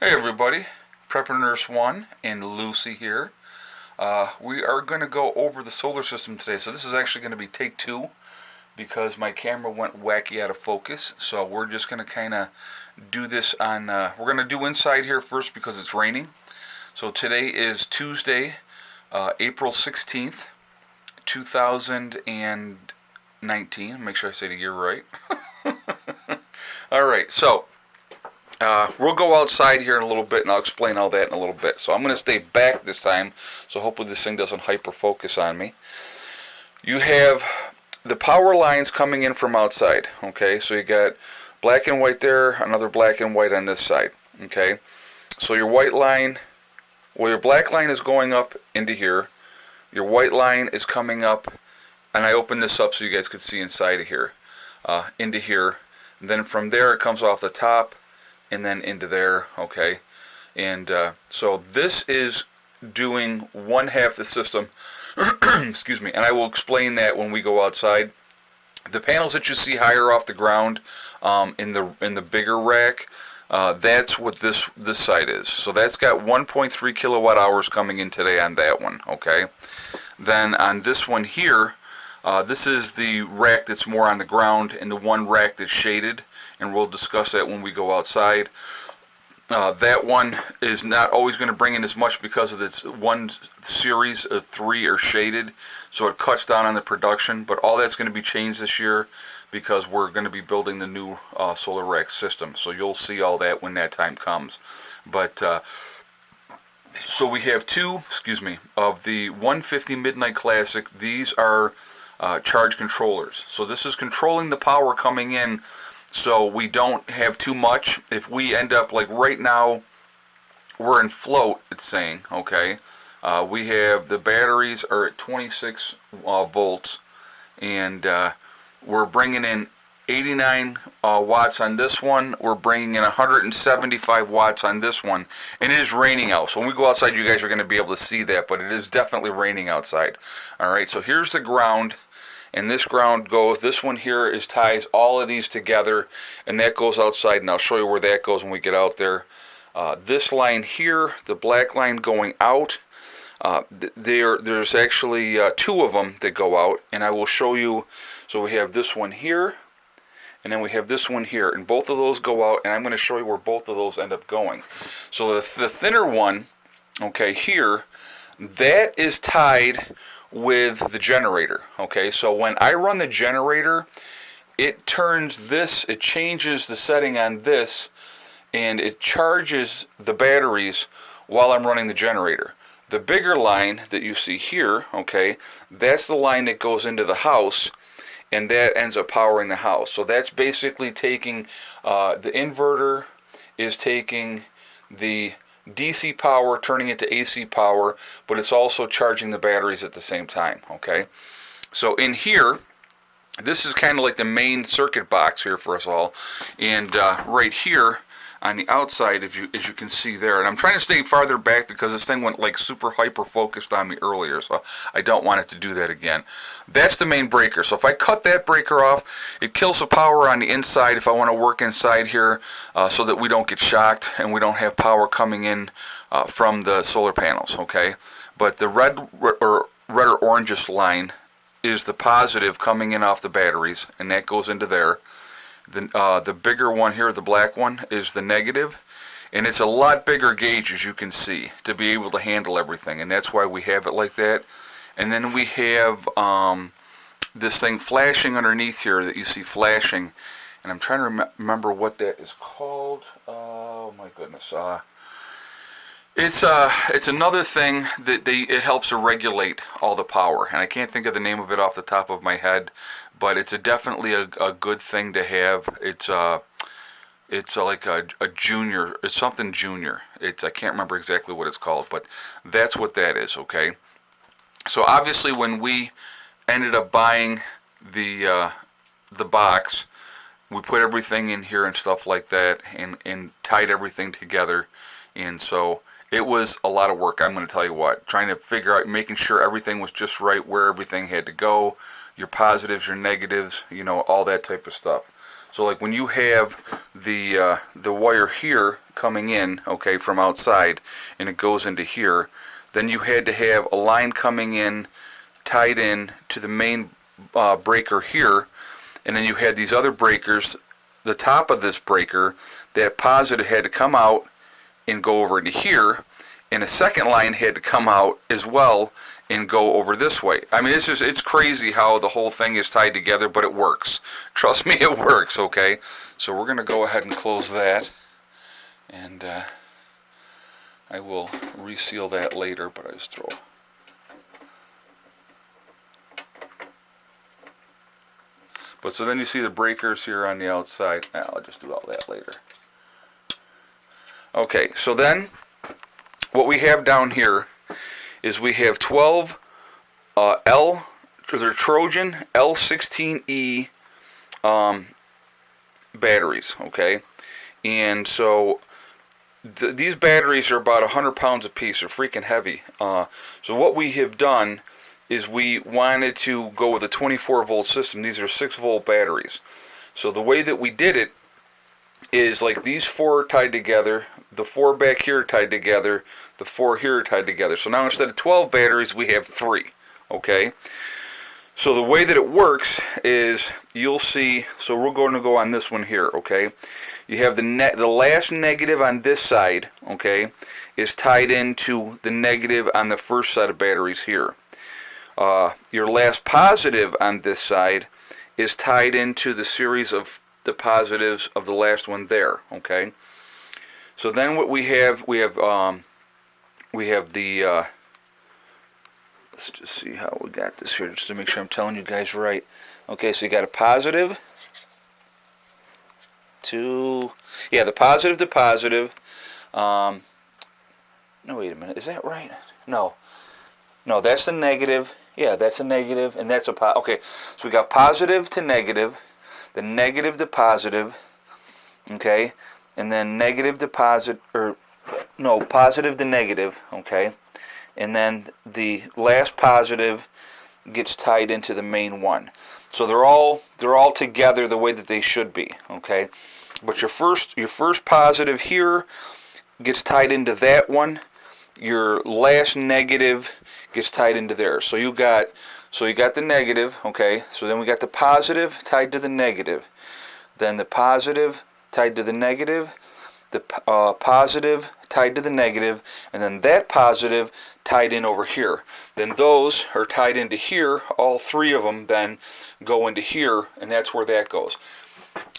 Hey everybody, Prepper Nurse 1 and Lucy here. We are going to go over the solar system today. So this is actually going to be take 2 because my camera went wacky out of focus. So we're just going to kind of do this on, we're going to do inside here first because it's raining. So today is Tuesday, April 16th, 2019. Make sure I say the year right. Alright, so we'll go outside here in a little bit and I'll explain all that in a little bit. So I'm going to stay back this time, so hopefully this thing doesn't hyper focus on me. You have the power lines coming in from outside, okay? So you got black and white there, another black and white on this side, okay? So your white line, well, your black line is going up into here. Your white line is coming up, and I opened this up so you guys could see inside of here, into here. And then from there it comes off the top and then into there, okay? And so this is doing one half the system, excuse me, and I will explain that when we go outside. The panels that you see higher off the ground in the bigger rack, that's what this side is. So that's got 1.3 kilowatt hours coming in today on that one, okay? Then on this one here, this is the rack that's more on the ground and the one rack that's shaded, and we'll discuss that when we go outside. That one is not always going to bring in as much because of its one series of 3 are shaded, so it cuts down on the production, but all that's going to be changed this year because we're going to be building the new solar rack system, so you'll see all that when that time comes. But so we have two, of the 150 Midnight Classic. These are charge controllers. So this is controlling the power coming in so we don't have too much. If we end up, like right now, we're in float, it's saying, okay? We have, the batteries are at 26 volts, and we're bringing in 89 watts on this one. We're bringing in 175 watts on this one, and it is raining out. So when we go outside, you guys are going to be able to see that, but it is definitely raining outside. All right, so here's the ground, and this ground goes, this one here ties all of these together, and that goes outside, and I'll show you where that goes when we get out there. This line here, the black line going out, there's actually 2 of them that go out, and I will show you. So we have this one here, and then we have this one here, and both of those go out, and I'm going to show you where both of those end up going. So the thinner one, okay, here, that is tied with the generator, okay? So when I run the generator, it turns this, it changes the setting on this, and it charges the batteries while I'm running the generator. The bigger line that you see here, okay, that's the line that goes into the house, and that ends up powering the house. So that's basically taking, the inverter is taking the DC power, turning it to AC power, but it's also charging the batteries at the same time, okay? So in here, this is kind of like the main circuit box here for us all, and right here on the outside, as you can see there, and I'm trying to stay farther back because this thing went like super hyper focused on me earlier, so I don't want it to do that again. That's the main breaker. So if I cut that breaker off, it kills the power on the inside if I want to work inside here, so that we don't get shocked and we don't have power coming in from the solar panels, okay? But the red or orangish line is the positive coming in off the batteries, and that goes into there. The bigger one here, the black one, is the negative, and it's a lot bigger gauge, as you can see, to be able to handle everything, and that's why we have it like that. And then we have this thing flashing underneath here that you see flashing, and I'm trying to remember what that is called. Oh my goodness. It's another thing that it helps to regulate all the power, and I can't think of the name of it off the top of my head, but it's definitely a good thing to have. It's like a junior, it's something junior. I can't remember exactly what it's called, but that's what that is, okay? So obviously when we ended up buying the box, we put everything in here and stuff like that, and tied everything together, and so it was a lot of work, I'm going to tell you what, trying to figure out, making sure everything was just right, where everything had to go, your positives, your negatives, you know, all that type of stuff. So like when you have the wire here coming in, okay, from outside, and it goes into here, then you had to have a line coming in, tied in to the main breaker here, and then you had these other breakers, the top of this breaker, that positive had to come out and go over into here, and a second line had to come out as well and go over this way. I mean, it's crazy how the whole thing is tied together, but it works. Trust me, it works, okay? So we're going to go ahead and close that, and I will reseal that later, but I just throw. But so then you see the breakers here on the outside. I'll just do all that later. Okay, so then what we have down here is we have 12 Trojan L16E batteries, okay? And so these batteries are about 100 pounds a piece. They're freaking heavy. So what we have done is we wanted to go with a 24 volt system. These are 6 volt batteries. So the way that we did it is like these 4 tied together, the 4 back here tied together, the 4 here tied together. So now instead of 12 batteries, we have 3, okay? So the way that it works is you'll see, so we're going to go on this one here, okay? You have the last negative on this side, okay, is tied into the negative on the first set of batteries here. Your last positive on this side is tied into the series of the positives of the last one there, okay? So then what we have the, let's just see how we got this here, just to make sure I'm telling you guys right. Okay, so you got a positive to, yeah, the positive to positive. No, wait a minute, is that right? No, that's the negative. Yeah, that's a negative, and that's a positive. Okay, so we got positive to negative, the negative to positive, okay, and then negative to positive, or no, positive to negative, okay, and then the last positive gets tied into the main one. So they're all together the way that they should be, okay. But your first positive here gets tied into that one. Your last negative gets tied into there. So you got the negative, okay. So then we got the positive tied to the negative, then the positive tied to the negative, the positive tied to the negative, and then that positive tied in over here. Then those are tied into here. All 3 of them then go into here, and that's where that goes.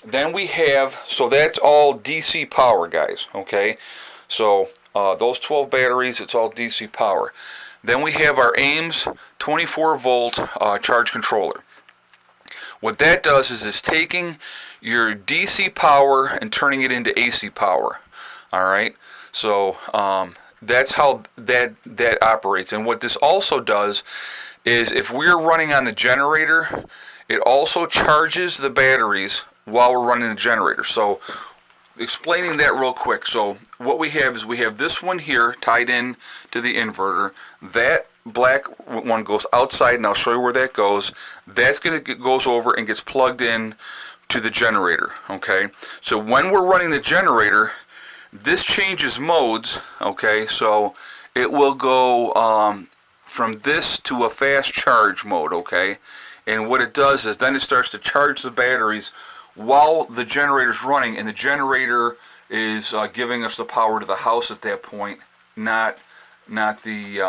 Then we have, so that's all DC power, guys, okay. So those 12 batteries, it's all DC power. Then we have our Ames 24 volt charge controller. What that does is it's taking your DC power and turning it into AC power. All right, so that's how that operates. And what this also does is if we're running on the generator, it also charges the batteries while we're running the generator. So explaining that real quick. So what we have is we have this one here tied in to the inverter. That black one goes outside, and I'll show you where that goes. That's goes over and gets plugged in to the generator, okay? So when we're running the generator, this changes modes, okay? So it will go from this to a fast charge mode, okay? And what it does is then it starts to charge the batteries while the generator's running, and the generator is giving us the power to the house at that point, not the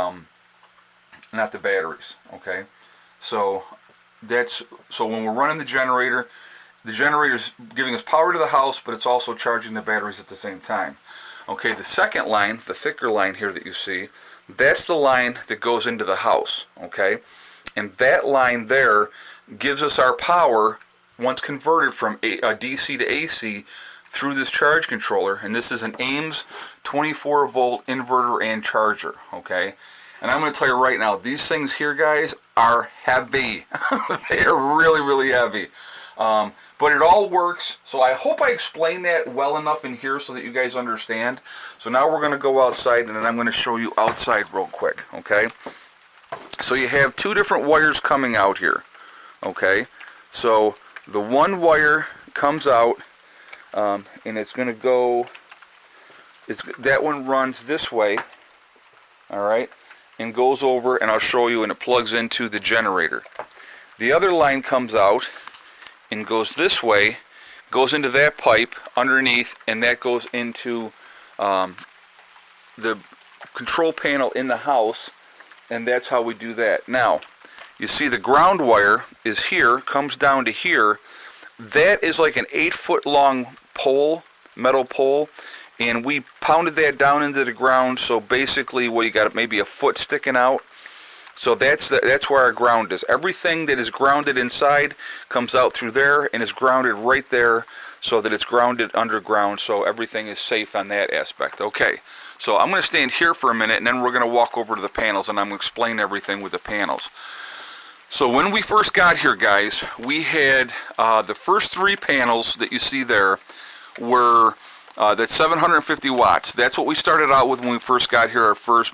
batteries, okay? So when we're running the generator's giving us power to the house, but it's also charging the batteries at the same time. Okay, the second line, the thicker line here that you see, that's the line that goes into the house, okay? And that line there gives us our power once converted from DC to AC through this charge controller. And this is an Ames 24 volt inverter and charger, okay? And I'm going to tell you right now, these things here, guys, are heavy. They are really, really heavy. But it all works. So I hope I explained that well enough in here so that you guys understand. So now we're going to go outside, and then I'm going to show you outside real quick, okay? So you have 2 different wires coming out here, okay? So the one wire comes out, and it's going to go, that one runs this way, alright, and goes over, and I'll show you, and it plugs into the generator. The other line comes out and goes this way, goes into that pipe underneath, and that goes into the control panel in the house, and that's how we do that. Now, you see the ground wire is here, comes down to here. That is like an 8-foot long pole, metal pole, and we pounded that down into the ground. So basically, you got maybe a foot sticking out. So that's where our ground is. Everything that is grounded inside comes out through there and is grounded right there, so that it's grounded underground. So everything is safe on that aspect. Okay, so I'm going to stand here for a minute, and then we're going to walk over to the panels, and I'm going to explain everything with the panels. So when we first got here, guys, we had the first 3 panels that you see there were that's 750 watts. That's what we started out with when we first got here, our first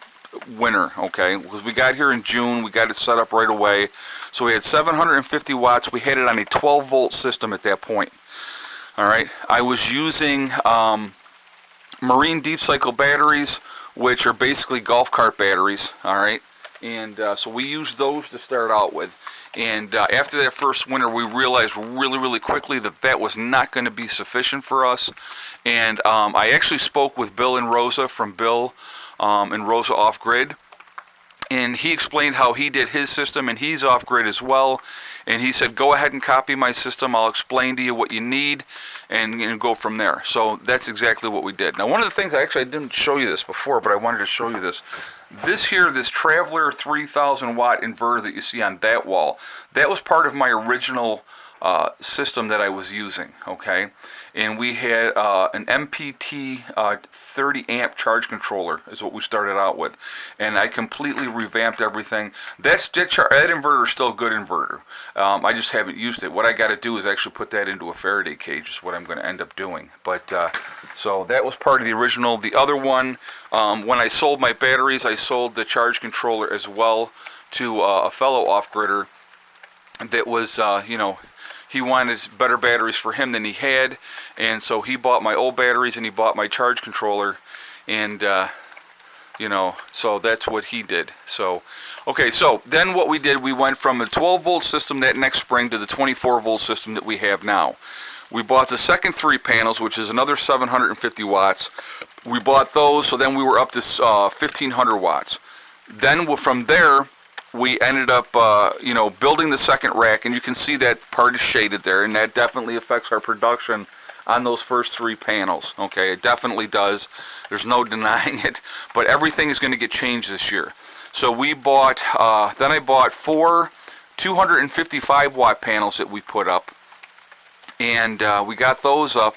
winter, okay? Because we got here in June, we got it set up right away. So we had 750 watts. We had it on a 12-volt system at that point. All right. I was using marine deep cycle batteries, which are basically golf cart batteries. All right. And so we used those to start out with. And after that first winter, we realized really quickly that that was not going to be sufficient for us. And I actually spoke with Bill and Rosa from Bill and Rosa Off Grid. And he explained how he did his system, and he's off grid as well. And he said, go ahead and copy my system. I'll explain to you what you need and go from there. So that's exactly what we did. Now, one of the things, I didn't show you this before, but I wanted to show you this. This here, this Traveler 3000 watt inverter that you see on that wall, that was part of my original system that I was using, okay? And we had an MPT 30 amp charge controller is what we started out with. And I completely revamped everything. That inverter is still a good inverter. I just haven't used it. What I got to do is actually put that into a Faraday cage is what I'm going to end up doing. But so that was part of the original. The other one, when I sold my batteries, I sold the charge controller as well to a fellow off-gridder that was, you know, he wanted better batteries for him than he had, and so he bought my old batteries and he bought my charge controller, and you know, so that's what he did. So okay, so then what we did, we went from a 12-volt system that next spring to the 24-volt system that we have now. We bought the second 3 panels, which is another 750 watts. We bought those, so then we were up to 1500 watts. Then from there, we ended up, you know, building the second rack, and you can see that part is shaded there, and that definitely affects our production on those first 3 panels. Okay, it definitely does. There's no denying it, but everything is going to get changed this year. So we bought, then I bought 4 255 watt panels that we put up, and we got those up.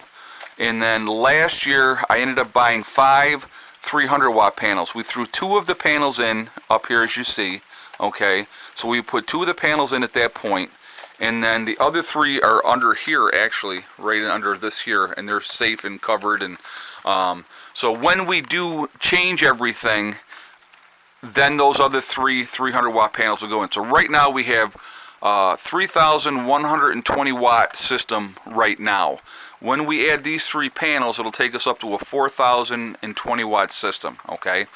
And then last year, I ended up buying 5 300 watt panels. We threw 2 of the panels in up here, as you see. Okay, so we put 2 of the panels in at that point, and then the other 3 are under here, actually, right under this here, and they're safe and covered. And so when we do change everything, then those other 3 300 watt panels will go in. So right now we have 3,120 watt system right now. When we add these 3 panels, it'll take us up to a 4,020 watt system. Okay.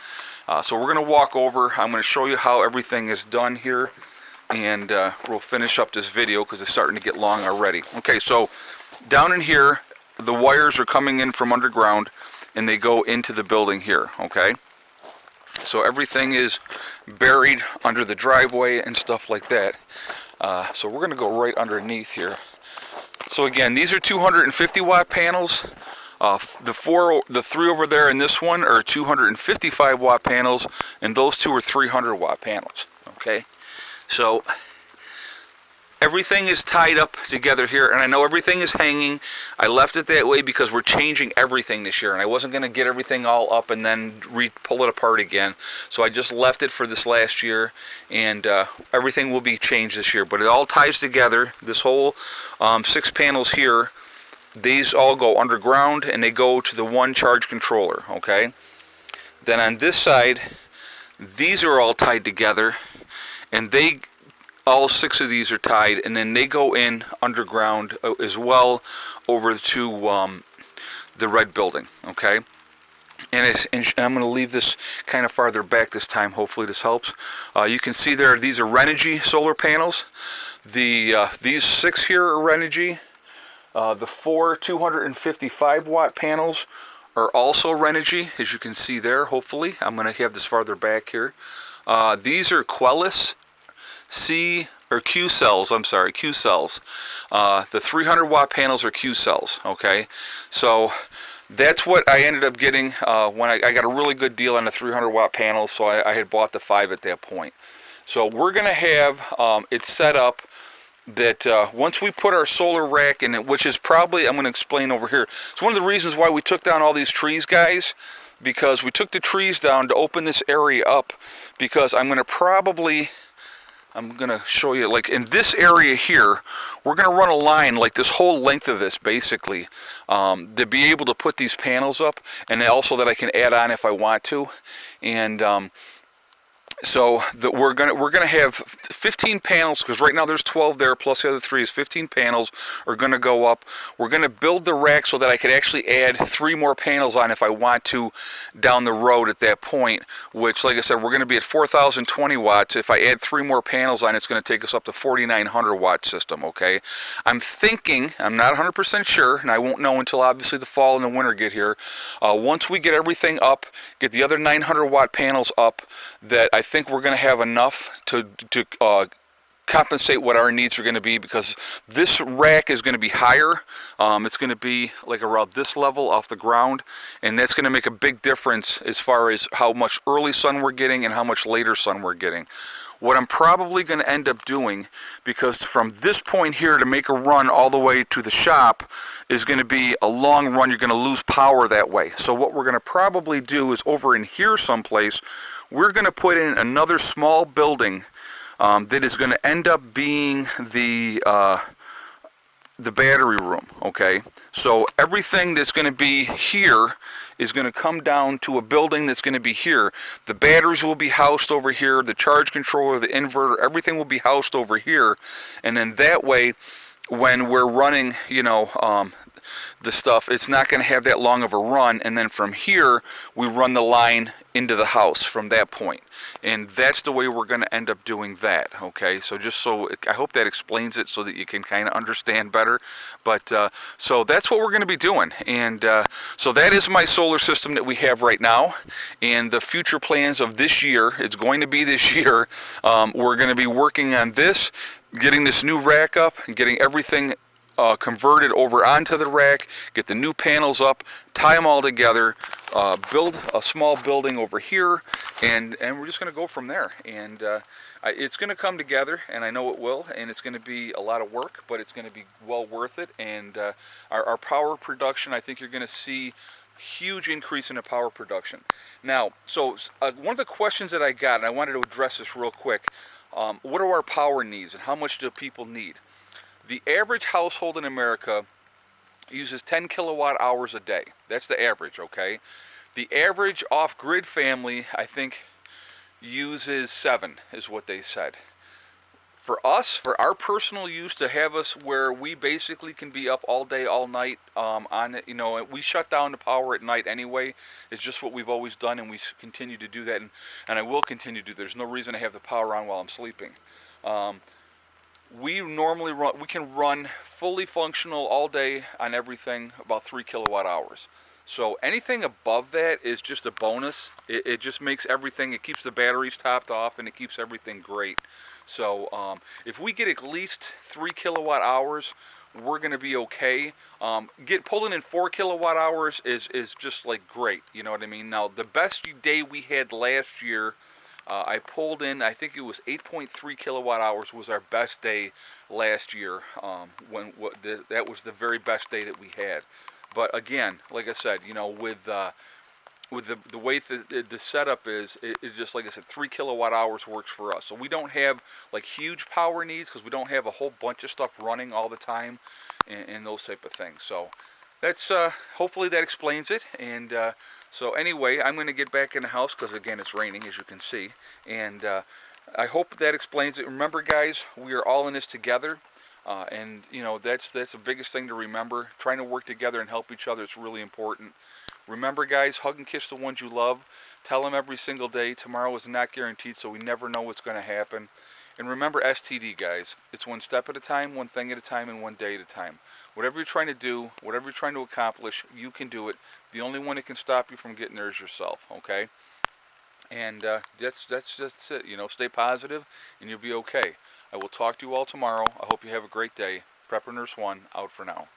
So we're going to walk over. I'm going to show you how everything is done here, and we'll finish up this video because it's starting to get long already. Okay, so down in here, the wires are coming in from underground, and they go into the building here, okay? So everything is buried under the driveway and stuff like that. So we're going to go right underneath here. So again, these are 250 watt panels. The 3 over there and this one are 255 watt panels, and those 2 are 300 watt panels. Okay, so everything is tied up together here, and I know everything is hanging. I left it that way because we're changing everything this year, and I wasn't going to get everything all up and then pull it apart again. So I just left it for this last year, and everything will be changed this year. But it all ties together. This whole 6 panels here, these all go underground, and they go to the one charge controller, okay? Then on this side, these are all tied together, and they all 6 of these are tied, and then they go in underground as well over to the red building, okay? And I'm going to leave this kind of farther back this time. Hopefully this helps. You can see there, these are Renogy solar panels. These 6 here are Renogy. The 4 255 watt panels are also Renogy, as you can see there, hopefully. I'm going to have this farther back here. These are Quellis Q cells, I'm sorry, Q cells. The 300 watt panels are Q cells, okay? So that's what I ended up getting when I got a really good deal on the 300 watt panels, so I had bought the 5 at that point. So we're going to have it set up that once we put our solar rack in it, which is probably, I'm going to explain over here. It's one of the reasons why we took down all these trees, guys, because we took the trees down to open this area up, because I'm going to show you, like in this area here, we're going to run a line like this whole length of this, basically, to be able to put these panels up, and also that I can add on if I want to. And so we're gonna have 15 panels, because right now there's 12 there, plus the other 3 is 15 panels are gonna go up. We're gonna build the rack so that I could actually add 3 more panels on if I want to down the road at that point, which, like I said, we're gonna be at 4,020 watts. If I add 3 more panels on, it's gonna take us up to 4,900 watt system, okay? I'm thinking, I'm not 100% sure, and I won't know until obviously the fall and the winter get here. Once we get everything up, get the other 900 watt panels up, that I think we're going to have enough to compensate what our needs are going to be, because this rack is going to be higher. It's going to be like around this level off the ground, and that's going to make a big difference as far as how much early sun we're getting and how much later sun we're getting. What I'm probably going to end up doing, because from this point here to make a run all the way to the shop is going to be a long run. You're going to lose power that way. So what we're going to probably do is over in here someplace, we're going to put in another small building that is going to end up being the battery room, okay? So everything that's going to be here is going to come down to a building that's going to be here. The batteries will be housed over here, the charge controller, the inverter, everything will be housed over here, and then that way, when we're running, you know, the stuff, it's not going to have that long of a run, and then from here we run the line into the house from that point, and that's the way we're going to end up doing that, okay? So just so, I hope that explains it so that you can kind of understand better. But so that's what we're going to be doing, and so that is my solar system that we have right now, and the future plans of this year, it's going to be this year, we're going to be working on this, getting this new rack up and getting everything converted over onto the rack, get the new panels up, tie them all together, build a small building over here, and we're just going to go from there. And it's going to come together, and I know it will, and it's going to be a lot of work, but it's going to be well worth it. And our power production, I think you're going to see huge increase in the power production. Now, so one of the questions that I got, and I wanted to address this real quick, what are our power needs and how much do people need? The average household in America uses 10 kilowatt hours a day. That's the average, okay? The average off-grid family, I think, uses 7, is what they said. For us, for our personal use, to have us where we basically can be up all day, all night on it, you know, we shut down the power at night anyway. It's just what we've always done, and we continue to do that, and I will continue to do that. There's no reason to have the power on while I'm sleeping. We normally run, we can run fully functional all day on everything about 3 kilowatt hours. So anything above that is just a bonus. It just makes everything, it keeps the batteries topped off, and it keeps everything great. So if we get at least 3 kilowatt hours, we're going to be okay. Pulling in 4 kilowatt hours is just like great, you know what I mean? Now, the best day we had last year, I pulled in, I think it was 8.3 kilowatt hours was our best day last year. That was the very best day that we had. But again, like I said, you know, with the way the setup is, it just, like I said, 3 kilowatt hours works for us. So we don't have like huge power needs, because we don't have a whole bunch of stuff running all the time and those type of things. So that's hopefully that explains it. And so anyway, I'm going to get back in the house, because again, it's raining, as you can see, and I hope that explains it. Remember, guys, we are all in this together. And you know that's the biggest thing to remember. Trying to work together and help each other is really important. Remember, guys, hug and kiss the ones you love. Tell them every single day. Tomorrow is not guaranteed, so we never know what's going to happen. And remember STD, guys. It's one step at a time, one thing at a time, and one day at a time. Whatever you're trying to do, whatever you're trying to accomplish, you can do it. The only one that can stop you from getting there is yourself, okay? And that's it. You know, stay positive, and you'll be okay. I will talk to you all tomorrow. I hope you have a great day. Prepper Nurse 1 out for now.